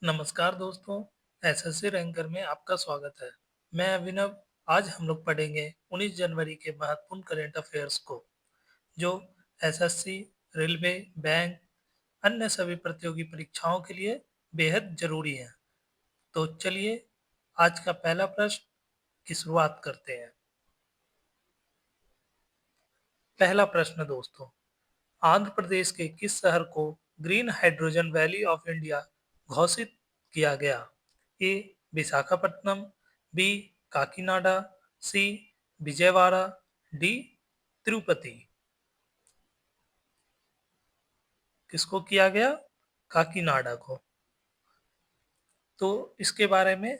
नमस्कार दोस्तों, SSC ranker में आपका स्वागत है। मैं अभिनव। आज हम लोग पढ़ेंगे 19 जनवरी के महत्वपूर्ण करंट अफेयर्स को, जो एसएससी, रेलवे, बैंक, अन्य सभी प्रतियोगी परीक्षाओं के लिए बेहद जरूरी हैं। तो चलिए आज का पहला प्रश्न की शुरुआत करते हैं। पहला प्रश्न दोस्तों, आंध्र प्रदेश के किस शहर को green hydrogen valley of India घोषित किया गया? ए विशाखापट्टनम, बी काकीनाडा, सी विजयवाड़ा, डी तिरुपति। किसको किया गया? काकीनाडा को। तो इसके बारे में,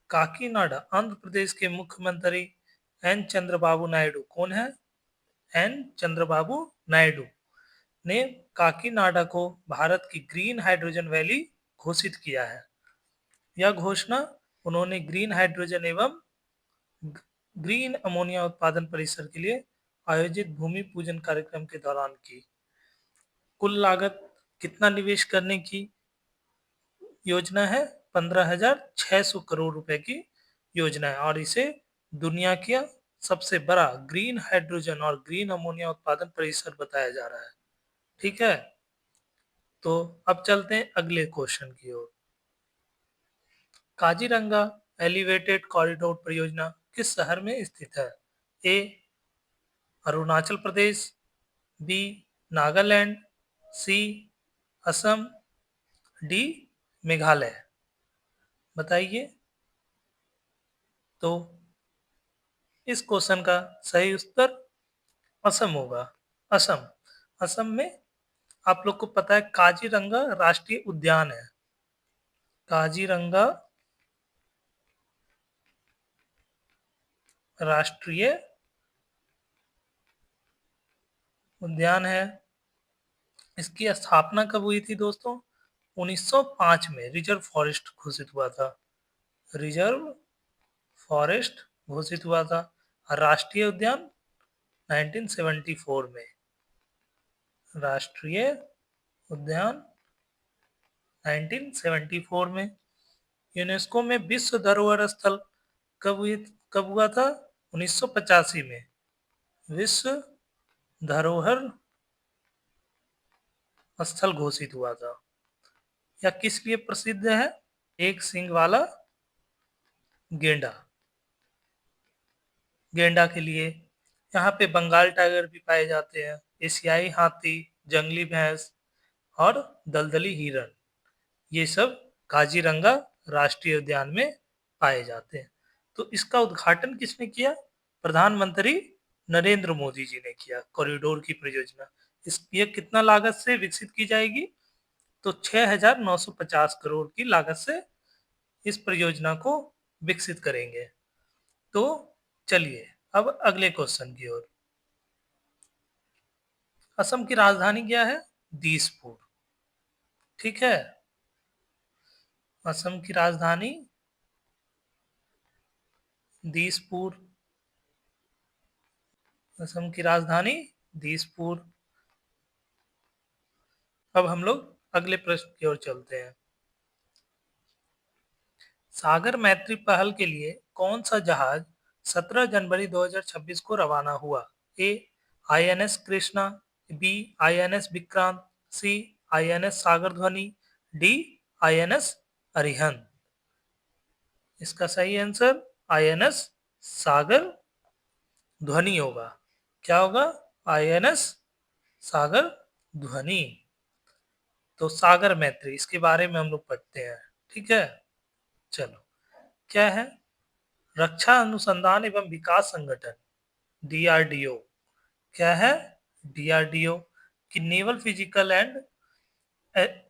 काकीनाडा आंध्र प्रदेश के मुख्यमंत्री एन चंद्रबाबू नायडू कौन है? एन चंद्रबाबू नायडू ने काकीनाडा को भारत की ग्रीन हाइड्रोजन वैली घोषित किया है। यह घोषणा उन्होंने ग्रीन हाइड्रोजन एवं ग्रीन अमोनिया उत्पादन परिसर के लिए आयोजित भूमि पूजन कार्यक्रम के दौरान की। कुल लागत कितना निवेश करने की योजना है? 15,600 करोड़ रुपए की योजना है और इसे दुनिया का सबसे बड़ा ग्रीन हाइड्रोजन और ग्रीन अमोनिया उत्पादन परिसर बताया जा रहा है। ठीक है, तो अब चलते हैं अगले क्वेश्चन की ओर। काजीरंगा एलिवेटेड कॉरिडोर परियोजना किस शहर में स्थित है? ए अरुणाचल प्रदेश, बी नागालैंड, सी असम, डी मेघालय। बताइए। तो इस क्वेश्चन का सही उत्तर असम होगा। असम। असम में आप लोग को पता है काजीरंगा राष्ट्रीय उद्यान है। काजीरंगा राष्ट्रीय उद्यान है। इसकी स्थापना कब हुई थी दोस्तों? 1905 में रिजर्व फॉरेस्ट घोषित हुआ था। रिजर्व फॉरेस्ट घोषित हुआ था। और राष्ट्रीय उद्यान 1974 में। राष्ट्रीय उद्यान 1974 में। यूनेस्को में विश्व धरोहर स्थल कब हुआ था? 1985 में। विश्व धरोहर स्थल घोषित हुआ था। यह किस लिए प्रसिद्ध है? एक सींग वाला गेंडा। गेंडा के लिए। यहाँ पे बंगाल टाइगर भी पाए जाते हैं, एशियाई हाथी, जंगली भैंस और दलदली हिरण, ये सब काजीरंगा राष्ट्रीय उद्यान में पाए जाते हैं। तो इसका उद्घाटन किसने किया? प्रधानमंत्री नरेंद्र मोदी जी ने किया। कॉरिडोर की परियोजना ये कितना लागत से विकसित की जाएगी? तो 6,950 करोड़ की लागत से इस परियोजना को विकसित करेंगे। तो चलिए अब अगले क्वेश्चन की ओर। असम की राजधानी क्या है? दिसपुर। ठीक है, असम की राजधानी दिसपुर। असम की राजधानी दिसपुर। अब हम लोग अगले प्रश्न की ओर चलते हैं। सागर मैत्री पहल के लिए कौन सा जहाज 17 जनवरी 2026 को रवाना हुआ? A INS Krishna, B INS Vikrant, C INS Sagar Dhwani, D INS Arihant. इसका सही आंसर आईएनएस सागर ध्वनि होगा। क्या होगा? आईएनएस सागर ध्वनि। तो सागर मैत्री, इसके बारे में हम लोग पढ़ते हैं। ठीक है, चलो। क्या है? रक्षा अनुसंधान एवं विकास संगठन डीआरडीओ। क्या है? डीआरडीओ की naval physical and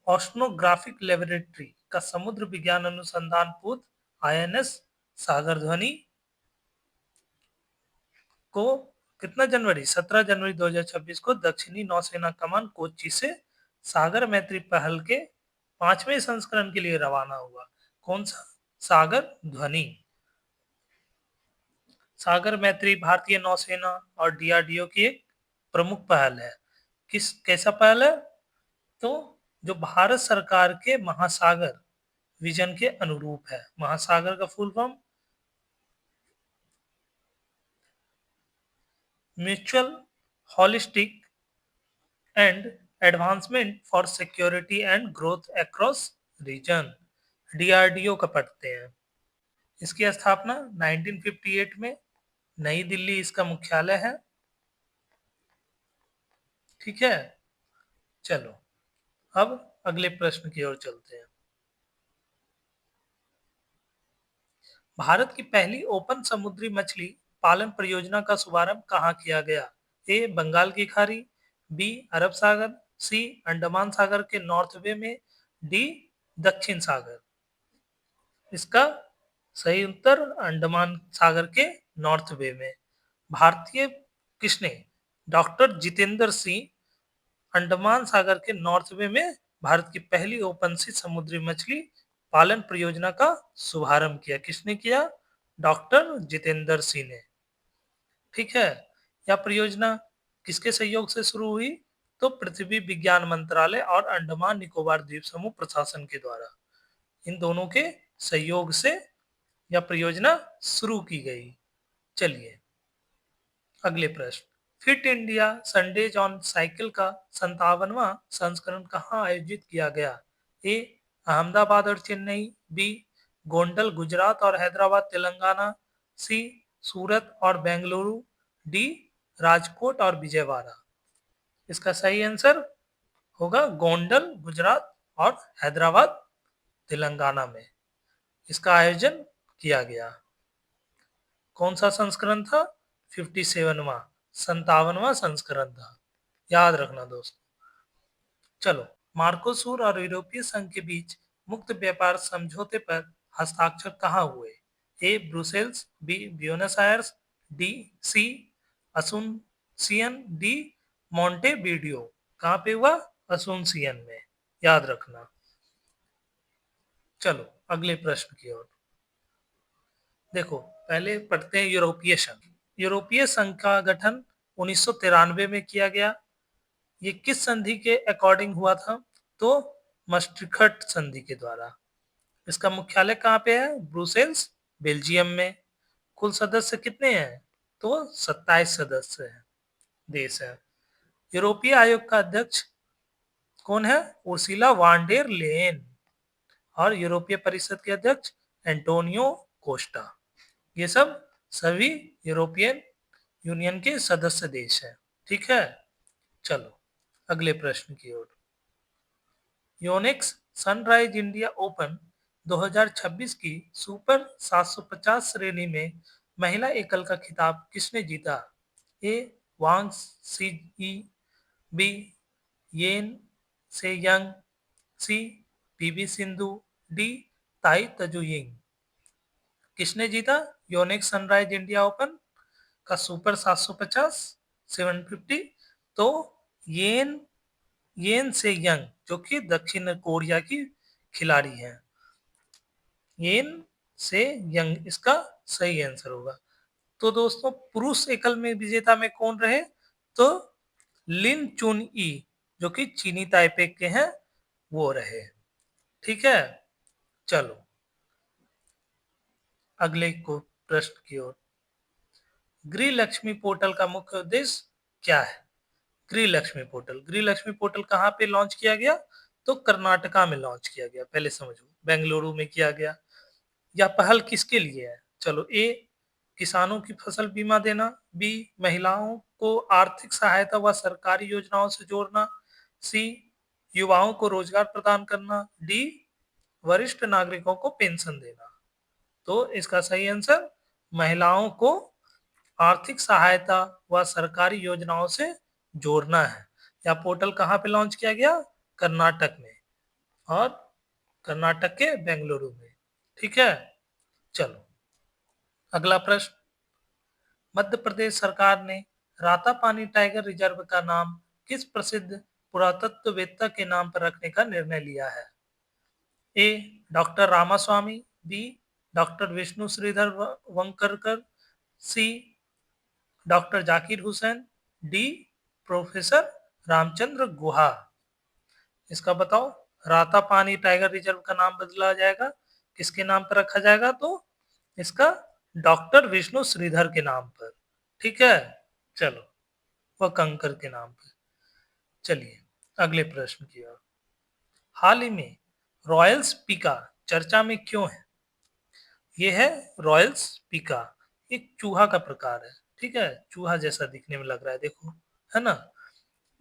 oceanographic laboratory का समुद्र विज्ञान अनुसंधान पोत आईएनएस सागर ध्वनि को कितना जनवरी 17 जनवरी 2026 को दक्षिणी नौसेना कमान कोच्चि से सागर मैत्री पहल के 5वें संस्करण के लिए रवाना हुआ। कौन सा? सागर ध्वनि। सागर मैत्री भारतीय नौसेना और डीआरडीओ की एक प्रमुख पहल है। कैसा पहल है? तो जो भारत सरकार के महासागर विजन के अनुरूप है। महासागर का full form mutual holistic and advancement for security and growth across region, DRDO का पढ़ते हैं। इसकी स्थापना 1958 में नई दिल्ली इसका मुख्यालय है। ठीक है, चलो अब अगले प्रश्न की ओर चलते हैं। भारत की पहली ओपन समुद्री मछली पालन परियोजना का शुभारंभ कहाँ किया गया? ए बंगाल की खाड़ी, बी अरब सागर, सी अंडमान सागर के नॉर्थ वे में, डी दक्षिण सागर। इसका सही उत्तर अंडमान सागर के नॉर्थ वे में। भारतीय किसने? डॉक्टर जितेंद्र सिंह अंडमान सागर के नॉर्थ वे में भारत की पहली ओपन सी समुद्री मछली पालन परियोजना का शुभारंभ किया। किसने किया? डॉक्टर जितेंद्र सिंह ने। ठीक है, यह परियोजना किसके सहयोग से शुरू हुई? तो पृथ्वी विज्ञान मंत्रालय और अंडमान निकोबार द्वीप समूह प्रशासन के द्वारा, इन दोनों के सहयोग से यह परियोजना शुरू की गई। चलिए अगले प्रश्न। Fit India Sundays on cycle का 57वां संस्करण कहाँ आयोजित किया गया? ए अहमदाबाद और चेन्नई, बी गोंडल गुजरात और हैदराबाद तेलंगाना, सी सूरत और बेंगलुरु, डी राजकोट और विजयवाड़ा। इसका सही आंसर होगा गोंडल गुजरात और हैदराबाद तेलंगाना में इसका आयोजन किया गया। कौन सा संस्करण था? 57वां, 57वां संस्करण था, याद रखना दोस्तों। चलो, मार्कोसूर और यूरोपीय संघ के बीच मुक्त व्यापार समझौते पर हस्ताक्षर कहाँ हुए? A Brussels, B Buenos Aires, D C Asuncion, D Montevideo. कहाँ पे हुआ? असुनसियन में, याद रखना। चलो अगले प्रश्न की ओर देखो। पहले पढ़ते हैं यूरोपीय संघ। यूरोपीय संघ का गठन 1993 में किया गया। ये किस संधि के अकॉर्डिंग हुआ था? तो मस्ट्रिखट संधि के द्वारा। इसका मुख्यालय कहाँ पे है? ब्रुसेल्स, बेल्जियम में। कुल सदस्य कितने हैं? तो 27 सदस्य हैं, देश है। यूरोपीय आयोग का अध्यक्ष कौन है? Ursula van der Leyen. और यूरोपीय परिषद के अध्यक्ष एंटोनियो कोस्टा। ये सब सभी यूरोपियन यूनियन के सदस्य देश हैं। ठीक है, चलो अगले प्रश्न की ओर। योनेक्स सनराइज इंडिया ओपन 2026 की सुपर 750 श्रेणी में महिला एकल का खिताब किसने जीता? ए वांग सी, बी येन से यंग, सी पीवी सिंधु, डी ताई तजुयिंग। किसने जीता योनेक्स सनराइज इंडिया ओपन का सुपर 750 750? तो येन येन से यंग, जो कि दक्षिण कोरिया की खिलाड़ी हैं। येन से यंग इसका सही आंसर होगा। तो दोस्तों पुरुष एकल में विजेता में कौन रहे? तो लिन चुन ई, जो कि चीनी ताइपे के हैं, वो रहे। ठीक है, चलो अगले को प्रश्न की ओर। गृह लक्ष्मी पोर्टल का मुख्य उद्देश्य क्या है? गृह लक्ष्मी पोर्टल, गृह लक्ष्मी पोर्टल कहाँ पे लॉन्च किया गया? तो कर्नाटका में लॉन्च किया गया। पहले समझो, बेंगलुरु में किया गया। यह पहल किसके लिए है? चलो, ए किसानों की फसल बीमा देना, बी महिलाओं को आर्थिक सहायता व सरकारी योजनाओं से जोड़ना, सी युवाओं को रोजगार प्रदान करना, डी वरिष्ठ नागरिकों को पेंशन देना। तो इसका सही आंसर महिलाओं को आर्थिक सहायता व सरकारी योजनाओं से जोड़ना है। यह पोर्टल कहाँ पे लॉन्च किया गया? कर्नाटक में, और कर्नाटक के बेंगलुरु में। ठीक है, चलो अगला प्रश्न। मध्य प्रदेश सरकार ने रातापानी टाइगर रिजर्व का नाम किस प्रसिद्ध पुरातत्ववेत्ता के नाम पर रखने का निर्णय लिया है? A doctor Ramaswamy, B doctor Vishnu Shridhar Wankarkar, C doctor Zakir Hussain, D professor Ramachandra Guha. इसका बताओ। रातापानी टाइगर रिजर्व का नाम बदला जाएगा, किसके नाम पर रखा जाएगा? तो इसका डॉक्टर विष्णु श्रीधर के नाम पर। ठीक है, चलो, वह कंकर के नाम पर। चलिए अगले प्रश्न की ओर। हाल ही में रॉयल स्पीका चर्चा में क्यों है? ये है रॉयल स्पीका, एक चूहा का प्रकार है। ठीक है, चूहा जैसा दिखने में लग रहा है, देखो, है ना।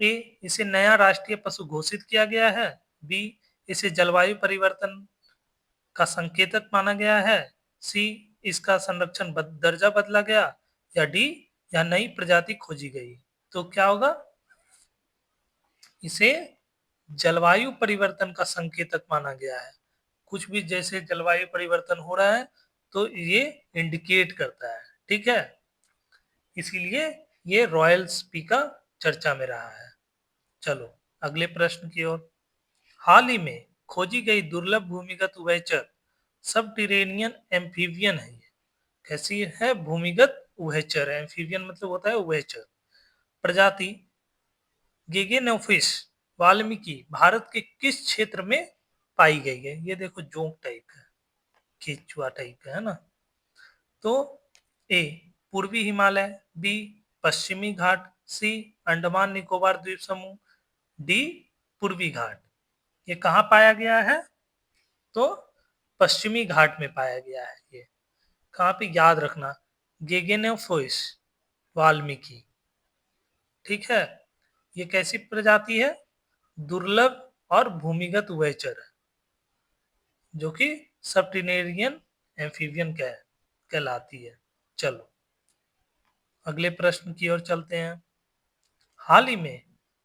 ए, इसे नया राष्ट्रीय पशु घोषित किया गया है। बी, इसे जलवायु परिवर्तन का संकेतक माना गया है। सी, इसका संरक्षण दर्जा बदला गया। या डी, या नई प्रजाति खोजी गई। तो क्या होगा? इसे जलवायु परिवर्तन का संकेतक माना गया है। कुछ भी जैसे जलवायु परिवर्तन हो रहा है तो ये इंडिकेट करता है। ठीक है, इसीलिए ये रॉयल स्पीका चर्चा में रहा है। चलो अगले प्रश्न की ओर। हाल ही में खोजी गई दुर्लभ भूमिगत उभयचर सबटेरेनियन एम्फीबियन है। ये कैसी है? भूमिगत उभयचर। एम्फीबियन मतलब होता है उभयचर। प्रजाति गेगेनोफिस वाल्मीकि भारत के किस क्षेत्र में पाई गई है? ये देखो जोंक टाइप का, केचुआ टाइप का, है ना। तो ए, पूर्वी हिमालय। बी, पश्चिमी घाट। सी, अंडमान निकोबार द्वीप समूह। डी, पूर्वी घाट। ये कहाँ पाया गया है? तो पश्चिमी घाट में पाया गया है। ये कहाँ पे? याद रखना, गेगेनोफिस वाल्मीकि। ठीक है, ये कैसी प्रजाति है? दुर्लभ और भूमिगत उभयचर है, जो कि सबटेरेनियन एम्फीबियन कहलाती है। चलो अगले प्रश्न की ओर चलते हैं। हाल ही में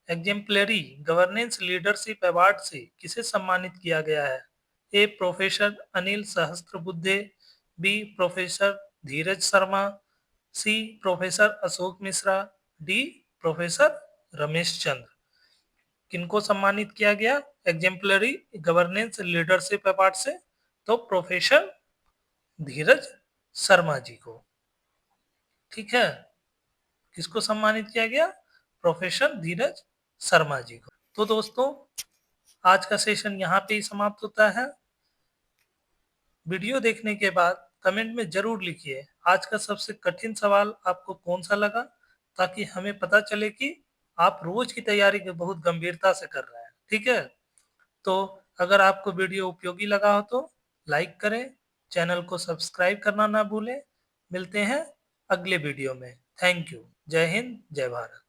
एग्जेम्पलरी गवर्नेंस लीडरशिप अवार्ड से किसे सम्मानित किया गया है? A, professor Anil Sahasrabudhe. B, professor Dheeraj Sharma. C, professor Ashok Mishra. D, professor Ramesh Chandra. किनको सम्मानित किया गया एग्जेम्पलरी गवर्नेंस लीडरशिप अवार्ड से? तो प्रोफेसर धीरज शर्मा जी को। ठीक है, किसको सम्मानित किया गया? प्रोफेसर धीरज शर्मा जी को। तो दोस्तों आज का सेशन यहाँ पे ही समाप्त होता है। वीडियो देखने के बाद कमेंट में जरूर लिखिए आज का सबसे कठिन सवाल आपको कौन सा लगा, ताकि हमें पता चले कि आप रोज की तैयारी को बहुत गंभीरता से कर रहे हैं। ठीक है, तो अगर आपको वीडियो उपयोगी लगा हो तो लाइक करें, चैनल को सब्सक्राइब करना ना भूलें। मिलते हैं अगले वीडियो में। Thank you. जय हिंद, जय भारत।